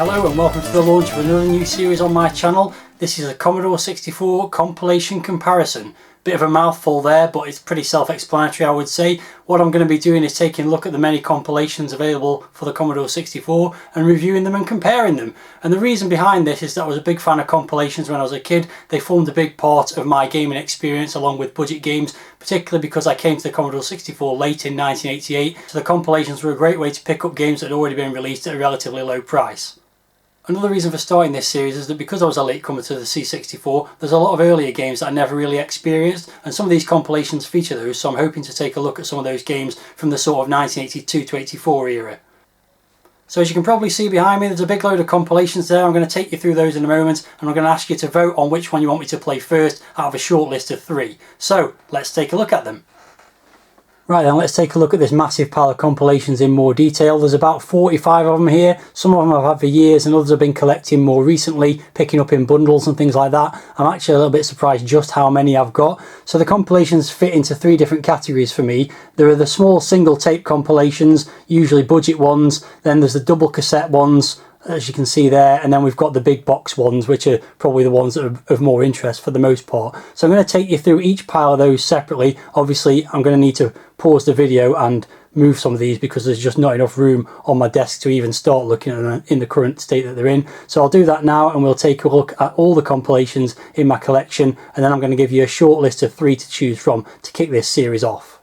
Hello and welcome to the launch of another new series on my channel. This is a Commodore 64 Compilation Comparison. Bit of a mouthful there, but it's pretty self-explanatory, I would say. What I'm going to be doing is taking a look at the many compilations available for the Commodore 64 and reviewing them and comparing them. And the reason behind this is that I was a big fan of compilations when I was a kid. They formed a big part of my gaming experience along with budget games, particularly because I came to the Commodore 64 late in 1988, so the compilations were a great way to pick up games that had already been released at a relatively low price. Another reason for starting this series is that because I was a late comer to the C64, there's a lot of earlier games that I never really experienced, and some of these compilations feature those, so I'm hoping to take a look at some of those games from the sort of 1982 to 84 era. So as you can probably see behind me, there's a big load of compilations there. I'm going to take you through those in a moment, and I'm going to ask you to vote on which one you want me to play first out of a short list of 3. So let's take a look at them. Right then, let's take a look at this massive pile of compilations in more detail. There's about 45 of them here. Some of them I've had for years and others I've been collecting more recently, picking up in bundles and things like that. I'm actually a little bit surprised just how many I've got. So the compilations fit into 3 different categories for me. There are the small single tape compilations, usually budget ones. Then there's the double cassette ones, as you can see there, and then we've got the big box ones, which are probably the ones that are of more interest for the most part. So I'm going to take you through each pile of those separately. Obviously I'm going to need to pause the video and move some of these because there's just not enough room on my desk to even start looking at them in the current state that they're in. So I'll do that now, and we'll take a look at all the compilations in my collection, and then I'm going to give you a short list of 3 to choose from to kick this series off.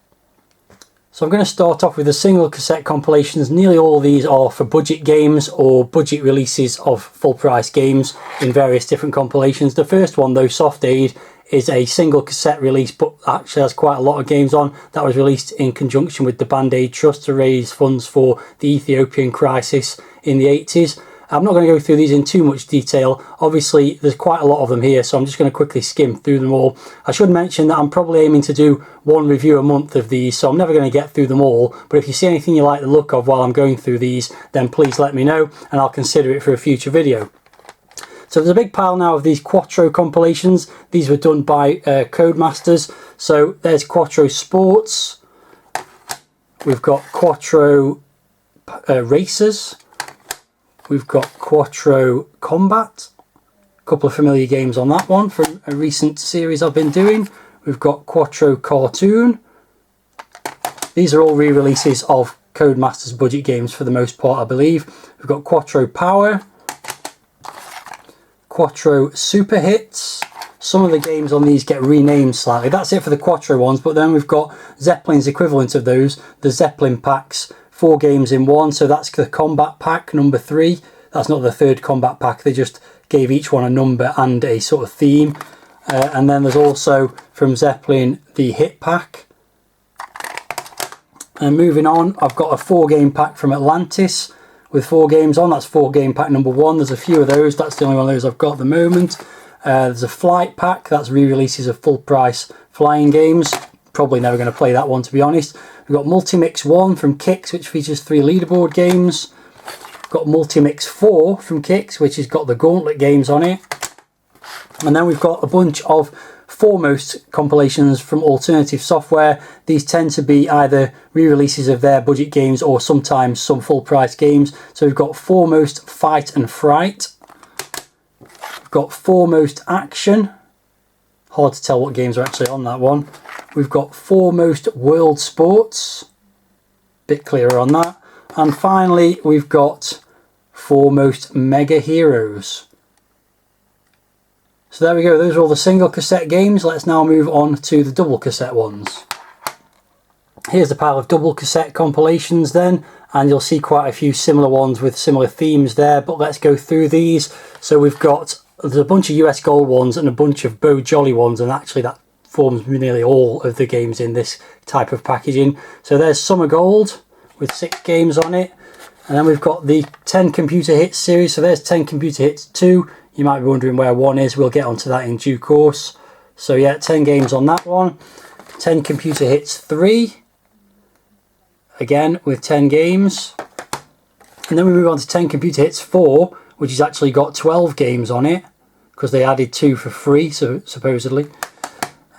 So I'm going to start off with the single cassette compilations. Nearly all these are for budget games or budget releases of full price games in various different compilations. The first one, though, Soft Aid, is a single cassette release, but actually has quite a lot of games on. That was released in conjunction with the Band-Aid Trust to raise funds for the Ethiopian crisis in the 80s. I'm not going to go through these in too much detail. Obviously there's quite a lot of them here, so I'm just going to quickly skim through them all. I should mention that I'm probably aiming to do 1 review a month of these, so I'm never going to get through them all, but if you see anything you like the look of while I'm going through these, then please let me know and I'll consider it for a future video. So there's a big pile now of these Quattro compilations. These were done by Codemasters. So there's Quattro Sports, we've got Quattro Racers, we've got Quattro Combat, a couple of familiar games on that one from a recent series I've been doing. We've got Quattro Cartoon. These are all re-releases of Codemasters budget games for the most part, I believe. We've got Quattro Power, Quattro Super Hits. Some of the games on these get renamed slightly. That's it for the Quattro ones, but then we've got Zeppelin's equivalent of those, the Zeppelin packs, 4 games in 1, so that's the Combat Pack number 3. That's not the 3rd Combat Pack, they just gave each one a number and a sort of theme. And then there's also from Zeppelin the Hit Pack. And moving on, I've got a 4-game pack from Atlantis with 4 games on. That's 4 game pack number 1. There's a few of those, that's the only one of those I've got at the moment. There's a Flight Pack, that's re-releases of full price flying games. Probably never going to play that one, to be honest. We've got Multimix 1 from Kix, which features 3 leaderboard games. We've got Multimix 4 from Kix, which has got the Gauntlet games on it. And then we've got a bunch of Foremost compilations from Alternative Software. These tend to be either re-releases of their budget games or sometimes some full price games. So we've got Foremost Fight and Fright. We've got Foremost Action. Hard to tell what games are actually on that one. We've got Foremost World Sports. Bit clearer on that. And finally we've got Foremost Mega Heroes. So there we go, those are all the single cassette games. Let's now move on to the double cassette ones. Here's the pile of double cassette compilations then, and you'll see quite a few similar ones with similar themes there, but let's go through these. So there's a bunch of US Gold ones and a bunch of Bo Jolly ones, and actually that forms nearly all of the games in this type of packaging. So there's Summer Gold with 6 games on it, and then we've got the 10 Computer Hits series. So there's 10 Computer Hits 2. You might be wondering where 1 is, we'll get onto that in due course. So yeah, 10 games on that one. 10 Computer Hits 3, again with 10 games. And then we move on to 10 Computer Hits 4, which has actually got 12 games on it, because they added 2 for free, so supposedly.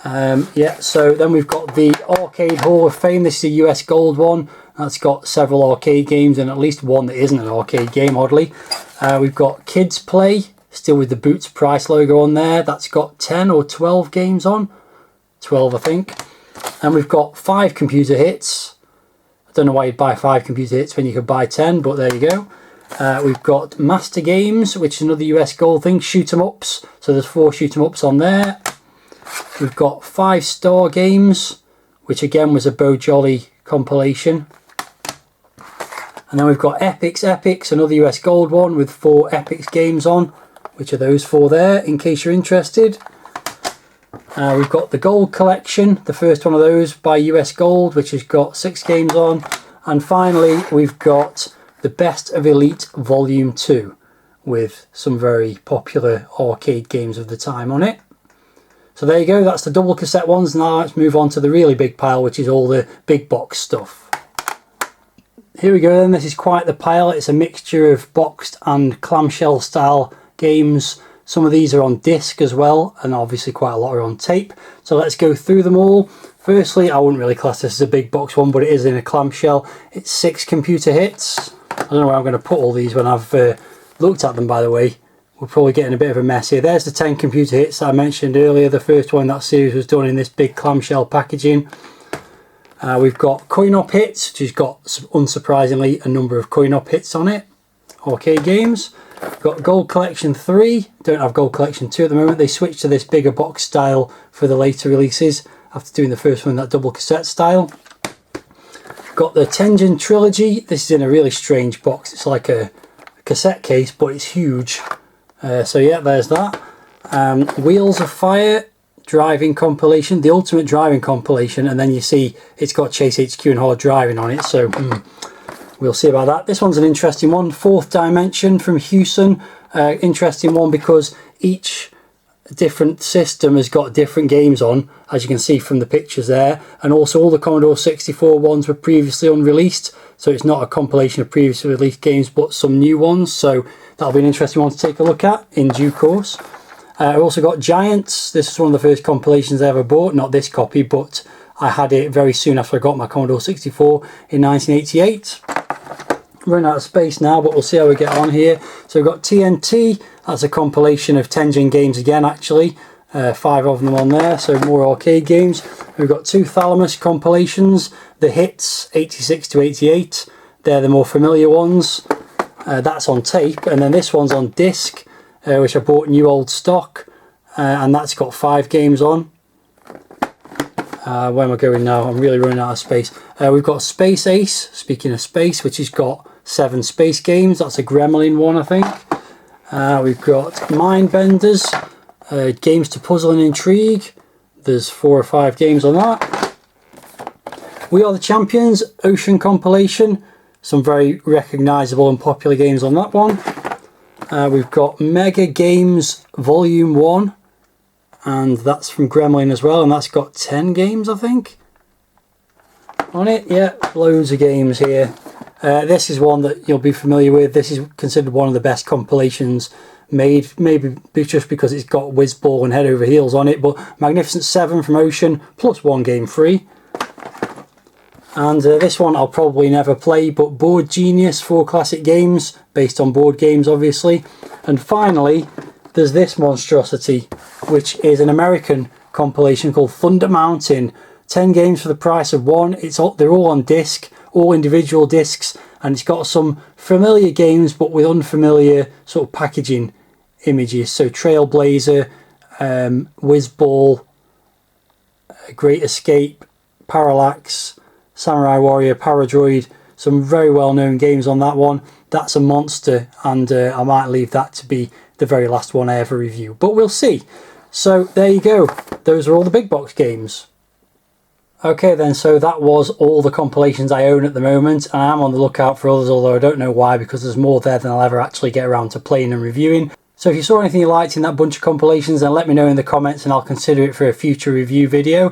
Yeah, so then we've got the Arcade Hall of Fame. This is a US Gold one. That's got several arcade games and at least one that isn't an arcade game, oddly. We've got Kids Play, still with the Boots Price logo on there. That's got 10 or 12 games on. 12, I think. And we've got 5 computer hits. I don't know why you'd buy 5 computer hits when you could buy 10, but there you go. We've got Master Games, which is another US Gold thing, shoot 'em ups. So there's 4 shoot 'em ups on there. We've got 5 Star Games, which again was a Bo Jolly compilation. And then we've got Epics, another US Gold one with 4 Epics games on, which are those 4 there, in case you're interested. We've got the Gold Collection, the first one of those by US Gold, which has got 6 games on. And finally, we've got the Best of Elite Volume 2, with some very popular arcade games of the time on it. So there you go, that's the double cassette ones. Now let's move on to the really big pile, which is all the big box stuff. Here we go then, this is quite the pile. It's a mixture of boxed and clamshell style games. Some of these are on disc as well, and obviously quite a lot are on tape. So let's go through them all. Firstly, I wouldn't really class this as a big box one, but it is in a clamshell. It's 6 computer hits. I don't know where I'm going to put all these when I've looked at them, by the way. We're probably getting a bit of a mess here. There's the 10 computer hits that I mentioned earlier. The first one in that series was done in this big clamshell packaging. We've got coin-op hits, which has got, unsurprisingly, a number of coin-op hits on it. Arcade games. We've got Gold Collection 3. Don't have Gold Collection 2 at the moment. They switched to this bigger box style for the later releases after doing the first one in that double cassette style. Got the Tengen Trilogy. This is in a really strange box. It's like a cassette case, but it's huge. So yeah, there's that. Wheels of Fire driving compilation, the ultimate driving compilation, and then you see it's got Chase HQ and Hard Driving on it, so we'll see about that. This one's an interesting one. Fourth Dimension from Hewson. Interesting one because each different system has got different games on, as you can see from the pictures there, and also all the Commodore 64 ones were previously unreleased, so it's not a compilation of previously released games but some new ones, so that'll be an interesting one to take a look at in due course. I've also got Giants. This is one of the first compilations I ever bought, not this copy, but I had it very soon after I got my Commodore 64 in 1988. Running out of space now, but we'll see how we get on here. So we've got TNT. That's a compilation of Tengen games again, actually. 5 of them on there, so more arcade games. We've got 2 Thalamus compilations. The hits, 86 to 88. They're the more familiar ones. That's on tape, and then this one's on disc, which I bought new old stock, and that's got 5 games on. Where am I going now? I'm really running out of space. We've got Space Ace, speaking of space, which has got 7 space games. That's a Gremlin one, I think. We've got Mindbenders, games to puzzle and intrigue. There's 4 or 5 games on that. We Are the Champions, Ocean compilation. Some very recognisable and popular games on that one. We've got Mega Games Volume 1, and that's from Gremlin as well, and that's got 10 games, I think, on it. Yeah, loads of games here. This is one that you'll be familiar with. This is considered one of the best compilations made, maybe just because it's got Whizball and Head Over Heels on it, but Magnificent 7 from Ocean, plus 1 game free. And this one I'll probably never play, but Board Genius, 4 classic games, based on board games obviously. And finally, there's this monstrosity, which is an American compilation called Thunder Mountain. 10 games for the price of 1. They're all on disc, all individual discs, and it's got some familiar games but with unfamiliar sort of packaging images. So Trailblazer, Whizball, Great Escape, Parallax, Samurai Warrior, Paradroid, some very well known games on that one. That's a monster, and I might leave that to be the very last one I ever review, but we'll see. So there you go, those are all the big box games. Okay then, so that was all the compilations I own at the moment, and I am on the lookout for others, although I don't know why, because there's more there than I'll ever actually get around to playing and reviewing. So if you saw anything you liked in that bunch of compilations, then let me know in the comments and I'll consider it for a future review video.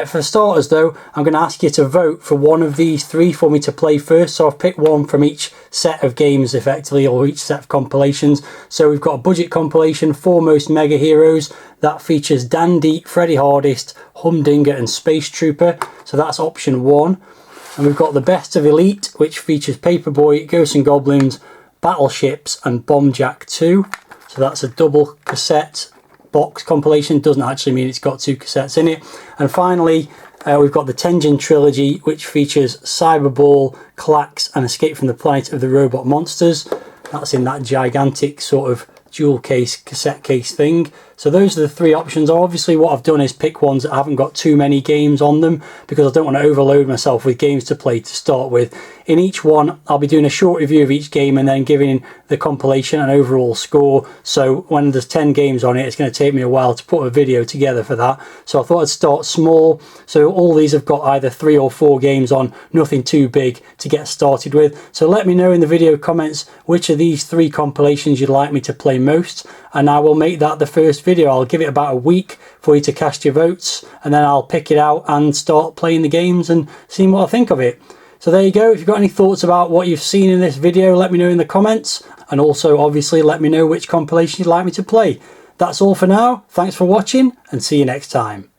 For starters though, I'm going to ask you to vote for one of these 3 for me to play first. So I've picked one from each set of games effectively, or each set of compilations. So we've got a budget compilation, Foremost Mega Heroes, that features Dandy, Freddy Hardest, Humdinger and Space Trooper. So that's option 1. And we've got the Best of Elite, which features Paperboy, Ghosts and Goblins, Battleships and Bomb Jack 2. So that's a double cassette box compilation. Doesn't actually mean it's got 2 cassettes in it. And finally, we've got the Tengen Trilogy, which features Cyberball, Klax and Escape from the Planet of the Robot Monsters. That's in that gigantic sort of dual case, cassette case thing. So those are the 3 options. Obviously what I've done is pick ones that haven't got too many games on them, because I don't want to overload myself with games to play to start with. In each one I'll be doing a short review of each game and then giving the compilation an overall score. So when there's 10 games on it, it's going to take me a while to put a video together for that. So I thought I'd start small. So all these have got either 3 or 4 games on, nothing too big to get started with. So let me know in the video comments which of these 3 compilations you'd like me to play most, and I will make that the first video. I'll give it about a week for you to cast your votes, and then I'll pick it out and start playing the games and seeing what I think of it. So there you go. If you've got any thoughts about what you've seen in this video, let me know in the comments, and also obviously let me know which compilation you'd like me to play. That's all for now. Thanks for watching and see you next time.